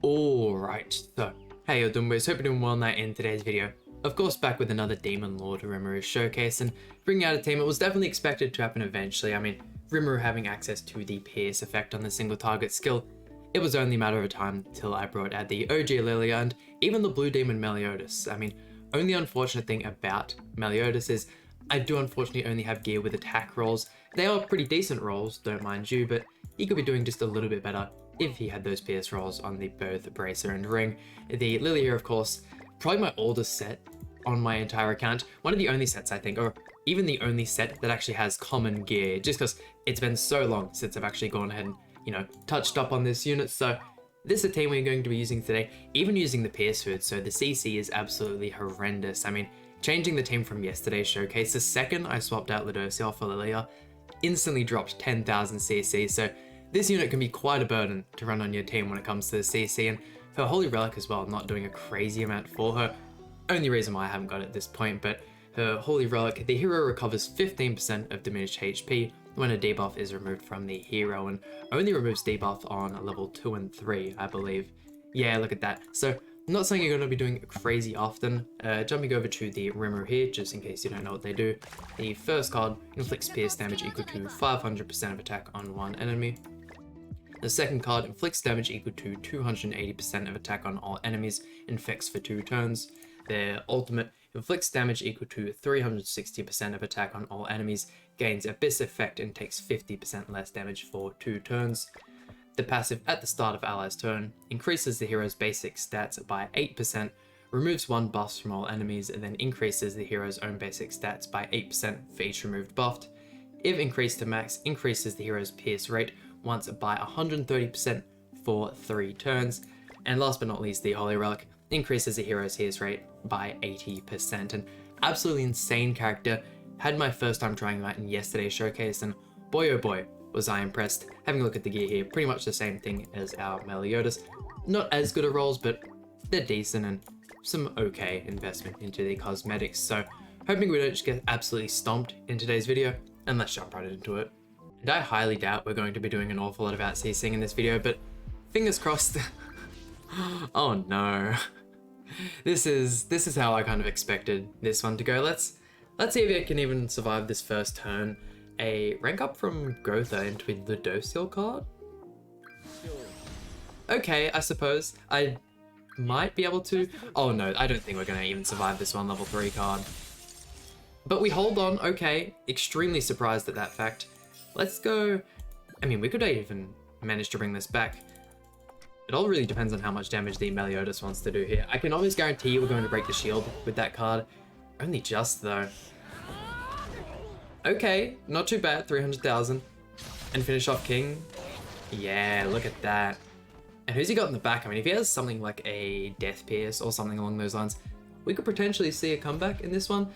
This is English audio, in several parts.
Alright, so, how you doing boys? Hope you're doing well now in today's video. Of course, back with another Demon Lord Rimuru showcase, and bringing out a team it was definitely expected to happen eventually. I mean, Rimuru having access to the PEIRCE effect on the single target skill, it was only a matter of time till I brought out the OG Lilia and even the Blue Demon Meliodas. I mean, only unfortunate thing about Meliodas is I do unfortunately only have gear with attack rolls. They are pretty decent rolls, don't mind you, but he could be doing just a little bit better if he had those PEIRCE rolls on the both Bracer and Ring. The Lilia here, of course, probably my oldest set on my entire account. One of the only sets, I think, or even the only set that actually has common gear, just because it's been so long since I've actually gone ahead and, touched up on this unit. So this is a team we're going to be using today, even using the PEIRCE food, so the CC is absolutely horrendous. I mean, changing the team from yesterday's showcase, the second I swapped out Lidosia for Lilia, instantly dropped 10,000 CC, so this unit can be quite a burden to run on your team when it comes to the CC, and her Holy Relic as well, not doing a crazy amount for her. Only reason why I haven't got it at this point, but her Holy Relic, the hero recovers 15% of diminished HP when a debuff is removed from the hero, and only removes debuff on level 2 and 3, I believe. Yeah, look at that. So, not something you're going to be doing crazy often. Jumping over to the Rimuru here, just in case you don't know what they do. The first card inflicts pierce damage equal to 500% of attack on one enemy. The second card inflicts damage equal to 280% of attack on all enemies, infects for 2 turns. Their ultimate inflicts damage equal to 360% of attack on all enemies, gains Abyss effect and takes 50% less damage for 2 turns. The passive at the start of ally's turn increases the hero's basic stats by 8%, removes 1 buff from all enemies, and then increases the hero's own basic stats by 8% for each removed buff. If increased to max, increases the hero's pierce rate once by 130% for 3 turns. And last but not least, the Holy Relic increases the hero's pierce rate by 80%. An absolutely insane character. Had my first time trying that in yesterday's showcase, and boy oh boy, was I impressed. Having a look at the gear here, pretty much the same thing as our Meliodas. Not as good at rolls, but they're decent and some okay investment into the cosmetics. So hoping we don't just get absolutely stomped in today's video, and let's jump right into it. And I highly doubt we're going to be doing an awful lot about CCing in this video, but fingers crossed. Oh no. This is how I kind of expected this one to go. Let's see if it can even survive this first turn. A rank up from Gotha into the Lidosia card? Okay, I suppose. I might be able to. Oh no, I don't think we're going to even survive this one level 3 card. But we hold on, okay. Extremely surprised at that fact. Let's go. I mean, we could even manage to bring this back. It all really depends on how much damage the Meliodas wants to do here. I can always guarantee you we're going to break the shield with that card. Only just though. Okay, not too bad, 300,000. And finish off King. Yeah, look at that. And who's he got in the back? I mean, if he has something like a Death Pierce or something along those lines, we could potentially see a comeback in this one.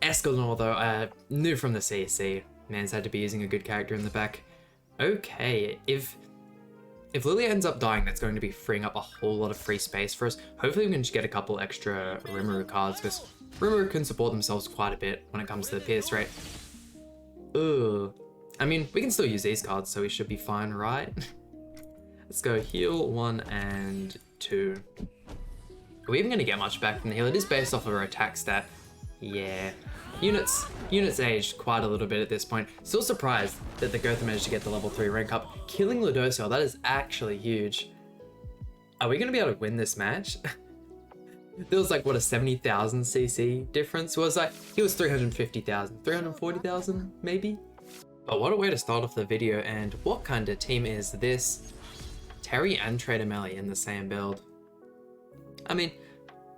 Escanor though, new from the CC. Man's had to be using a good character in the back. Okay, if Lilia ends up dying, that's going to be freeing up a whole lot of free space for us. Hopefully we can just get a couple extra Rimuru cards, because Rimuru can support themselves quite a bit when it comes to the pierce rate. Ugh. I mean, we can still use these cards, so we should be fine, right? Let's go heal 1 and 2. Are we even going to get much back from the heal? It is based off of our attack stat. Yeah. Units aged quite a little bit at this point. Still surprised that the Gotha managed to get the level 3 rank up. Killing Lidosia, that is actually huge. Are we going to be able to win this match? There was like, what, a 70,000 CC difference? Was like, he was 350,000, 340,000 maybe? But what a way to start off the video, and what kind of team is this? Terry and Trader Melly in the same build. I mean,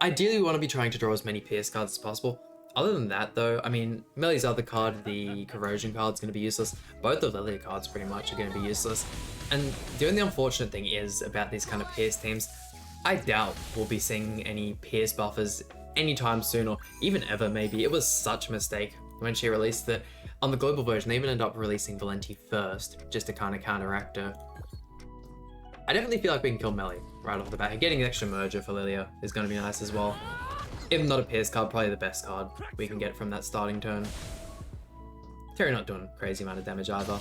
ideally we want to be trying to draw as many PEIRCE cards as possible. Other than that though, I mean, Melly's other card, the Corrosion card, is going to be useless. Both of the Lilia cards pretty much are going to be useless. And the only unfortunate thing is about these kind of PEIRCE teams, I doubt we'll be seeing any PEIRCE buffers anytime soon, or even ever maybe. It was such a mistake when she released it. On the global version, they even ended up releasing Valenti first, just to kind of counteract her. I definitely feel like we can kill Melly right off the bat. Getting an extra merger for Lilia is going to be nice as well. If not a PEIRCE card, probably the best card we can get from that starting turn. Terry not doing a crazy amount of damage either.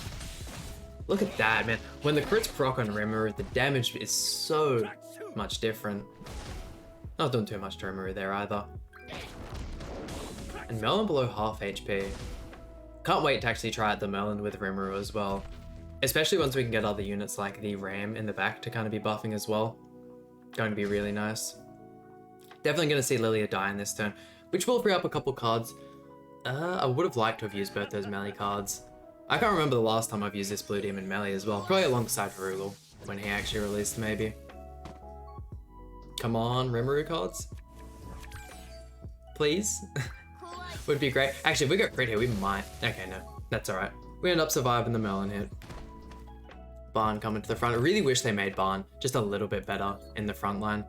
Look at that, man. When the crits proc on Rimuru, the damage is so much different. Not doing too much to Rimuru there either. And Merlin below half HP. Can't wait to actually try out the Merlin with Rimuru as well. Especially once we can get other units like the Ram in the back to kind of be buffing as well. Going to be really nice. Definitely going to see Lilia die in this turn, which will free up a couple cards. I would have liked to have used both those melee cards. I can't remember the last time I've used this Blue Demon melee as well. Probably alongside Harugul, when he actually released maybe. Come on, Rimuru cards. Please. Would be great. Actually, if we go crit here, we might. Okay, no, that's alright. We end up surviving the Merlin hit. Barn coming to the front. I really wish they made Barn just a little bit better in the front line.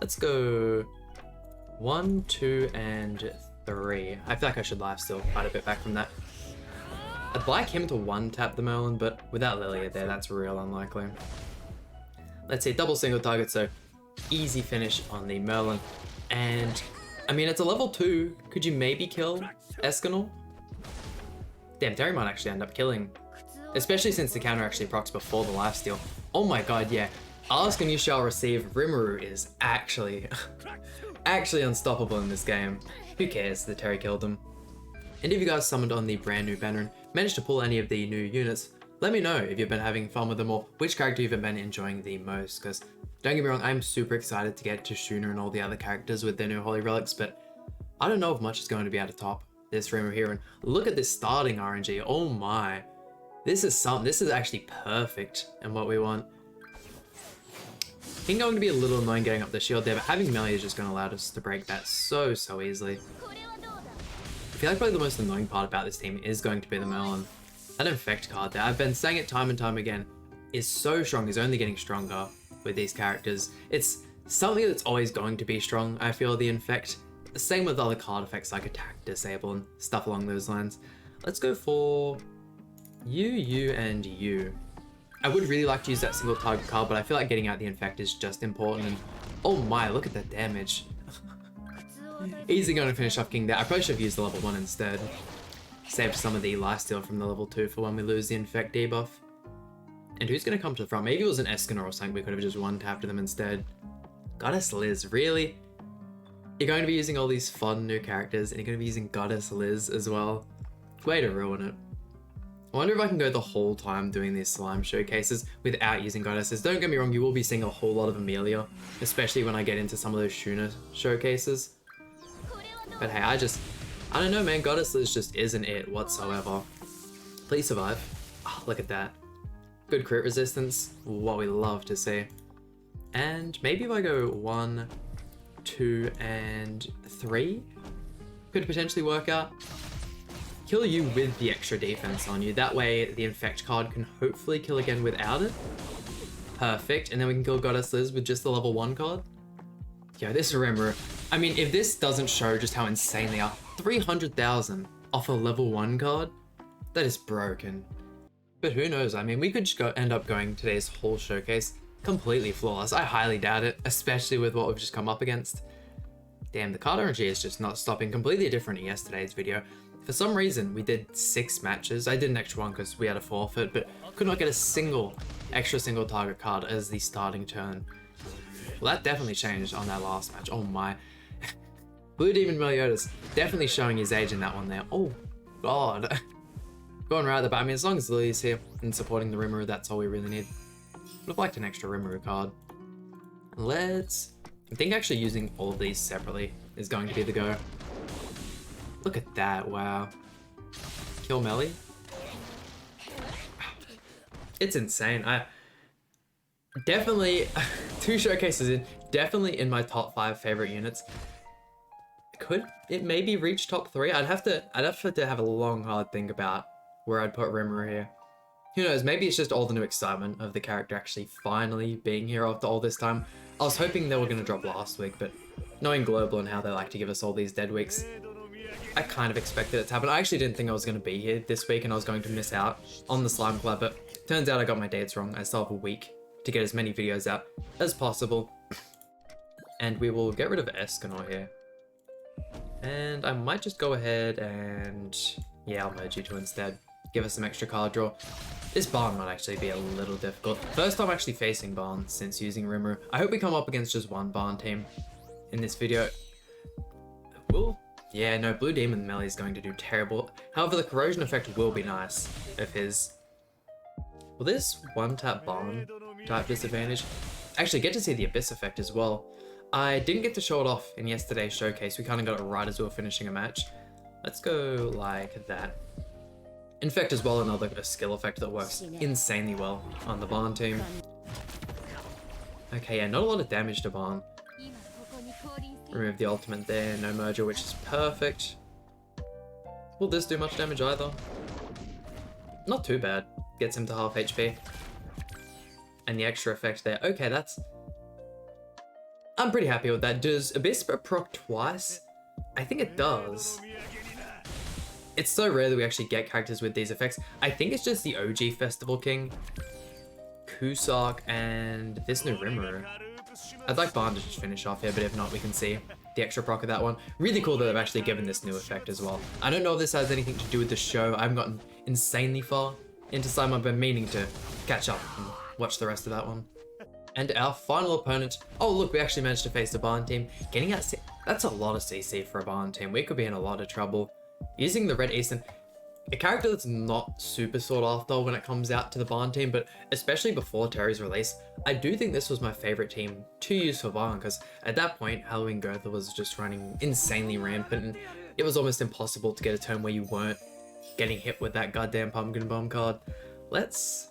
Let's go 1, 2, and 3. I feel like I should lifesteal quite a bit back from that. I'd like him to one-tap the Merlin, but without Lilia there, that's real unlikely. Let's see, double single target, so easy finish on the Merlin. And I mean, it's a level 2. Could you maybe kill Escanor? Damn, Terry might actually end up killing. Especially since the counter actually procs before the lifesteal. Oh my god, yeah. Ask and you shall receive. Rimuru is actually unstoppable in this game. Who cares that Terry killed him? And if you guys summoned on the brand new banner and managed to pull any of the new units, let me know if you've been having fun with them or which character you've been enjoying the most, because don't get me wrong, I'm super excited to get to Shuna and all the other characters with their new Holy Relics, but I don't know if much is going to be able to top this Rimuru here. And look at this starting RNG, oh my. This is actually perfect and what we want. He's going to be a little annoying getting up the shield there, but having melee is just going to allow us to break that so easily. I feel like probably the most annoying part about this team is going to be the Merlin. That Infect card there, I've been saying it time and time again, is so strong, is only getting stronger with these characters. It's something that's always going to be strong, I feel, the Infect. Same with other card effects like Attack, Disable, and stuff along those lines. Let's go for you, and you. I would really like to use that single target card, but I feel like getting out the Infect is just important. And oh my, look at that damage. Easy going to finish off King there. I probably should have used the level 1 instead. Saved some of the lifesteal from the level 2 for when we lose the Infect debuff. And who's going to come to the front? Maybe it was an Escanor or something. We could have just one-tapped them instead. Goddess Liz, really? You're going to be using all these fun new characters and you're going to be using Goddess Liz as well? Way to ruin it. I wonder if I can go the whole time doing these slime showcases without using Goddesses. Don't get me wrong, you will be seeing a whole lot of Amelia, especially when I get into some of those Shuna showcases. But hey, I don't know, man, Goddess Liz just isn't it whatsoever. Please survive. Oh, look at that. Good crit resistance, what we love to see. And maybe if I go 1, 2, and 3, could potentially work out. Kill you with the extra defense on you. That way the Infect card can hopefully kill again without it. Perfect. And then we can kill Goddess Liz with just the level 1 card. Yo, this Rimuru. I mean, if this doesn't show just how insane they are, 300,000 off a level 1 card? That is broken. But who knows? I mean, we could just end up going today's whole showcase completely flawless. I highly doubt it, especially with what we've just come up against. Damn, the card RNG is just not stopping. Completely different in yesterday's video. For some reason, we did 6 matches. I did an extra one because we had a forfeit, but could not get a single extra single target card as the starting turn. Well, that definitely changed on that last match. Oh my. Blue Demon Meliodas definitely showing his age in that one there. Oh god. Going right at the back. I mean, as long as Lily's here and supporting the Rimuru, that's all we really need. Would have liked an extra Rimuru card. I think actually using all of these separately is going to be the go. Look at that, wow. Kill Melly. It's insane. I definitely, 2 showcases in, definitely in my top 5 favorite units. Could it maybe reach top 3? I'd have to have a long, hard think about where I'd put Rimuru here. Who knows, maybe it's just all the new excitement of the character actually finally being here after all this time. I was hoping they were going to drop last week, but knowing Global and how they like to give us all these dead weeks, I kind of expected it to happen. I actually didn't think I was going to be here this week and I was going to miss out on the slime collab, but turns out I got my dates wrong. I still have a week to get as many videos out as possible. And we will get rid of Escanor here. And I might just go ahead and, yeah, I'll merge you two instead. give us some extra card draw. This Barn might actually be a little difficult. First time actually facing Barn since using Rimuru. I hope we come up against just one Barn team in this video. Will? Yeah, no, Blue Demon Melee is going to do terrible. However, the corrosion effect will be nice of his. Will this one-tap Barn type disadvantage? Actually, get to see the Abyss effect as well. I didn't get to show it off in yesterday's showcase. We kind of got it right as we were finishing a match. Let's go like that. Infect as well, another skill effect that works insanely well on the Barn team. Okay, yeah, not a lot of damage to Barn. Remove the ultimate there, no merger, which is perfect. Will this do much damage either? Not too bad. Gets him to half HP. And the extra effect there. Okay, that's... I'm pretty happy with that. Does Abyss proc twice? I think it does. It's so rare that we actually get characters with these effects. I think it's just the OG Festival King, Kusak, and this new Rimuru. I'd like Barn to just finish off here, but if not, we can see the extra proc of that one. Really cool that they've actually given this new effect as well. I don't know if this has anything to do with the show. I haven't gotten insanely far into Slime. I've been meaning to catch up and watch the rest of that one. And our final opponent, oh look, we actually managed to face the Barn team. Getting out, that's a lot of CC for a Barn team. We could be in a lot of trouble. Using the Red Eastern, a character that's not super sought after when it comes out to the Barn team, but especially before Terry's release, I do think this was my favorite team to use for Barn, because at that point, Halloween Gotha was just running insanely rampant, and it was almost impossible to get a turn where you weren't getting hit with that goddamn Pumpkin Bomb card. Let's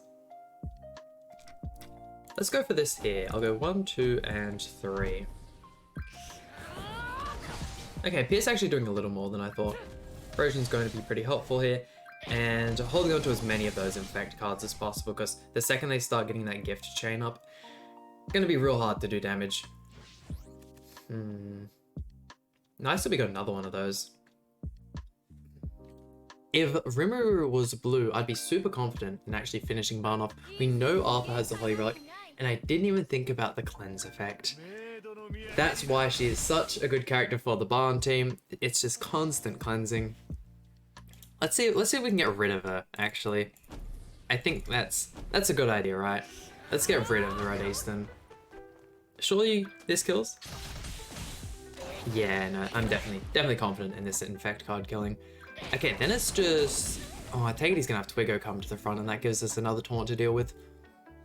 go for this here. I'll go 1, 2, and 3. Okay, Pierce actually doing a little more than I thought. Corrosion's going to be pretty helpful here, and holding on to as many of those infect cards as possible, because the second they start getting that gift chain up, it's going to be real hard to do damage. Nice that we got another one of those. If Rimuru was blue, I'd be super confident in actually finishing Barn off. We know Arthur has the Holy Relic, and I didn't even think about the cleanse effect. That's why she is such a good character for the Barn team. It's just constant cleansing. Let's see if we can get rid of her, actually. I think that's a good idea, right? Let's get rid of the Red Eastern. Surely this kills? Yeah, no, I'm definitely confident in this infect card killing. Okay, then it's just... Oh, I take it he's gonna have Twiggo come to the front, and that gives us another taunt to deal with.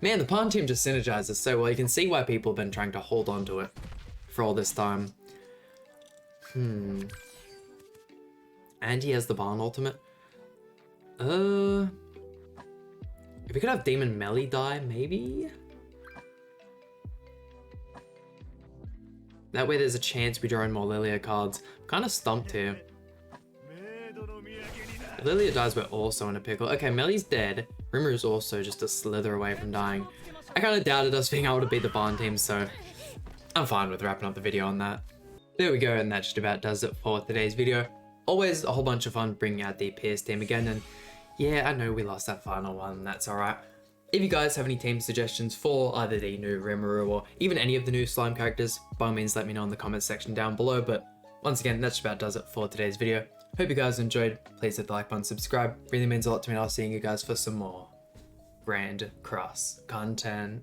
Man, the Barn team just synergizes so well. You can see why people have been trying to hold on to it for all this time. And he has the Barn ultimate. If we could have Demon Melee die, maybe? That way there's a chance we draw in more Lilia cards. I'm kind of stumped here. If Lilia dies, we're also in a pickle. Okay, Melee's dead. Rimuru's also just a slither away from dying. I kind of doubted us being able to beat the Barn team, so I'm fine with wrapping up the video on that. There we go, and that just about does it for today's video. Always a whole bunch of fun bringing out the PEIRCE team again, and yeah, I know we lost that final one, that's alright. If you guys have any team suggestions for either the new Rimuru or even any of the new slime characters, by all means let me know in the comments section down below, but once again, that just about does it for today's video. Hope you guys enjoyed. Please hit the like button, subscribe. Really means a lot to me, and I'll see you guys for some more Grand Cross content.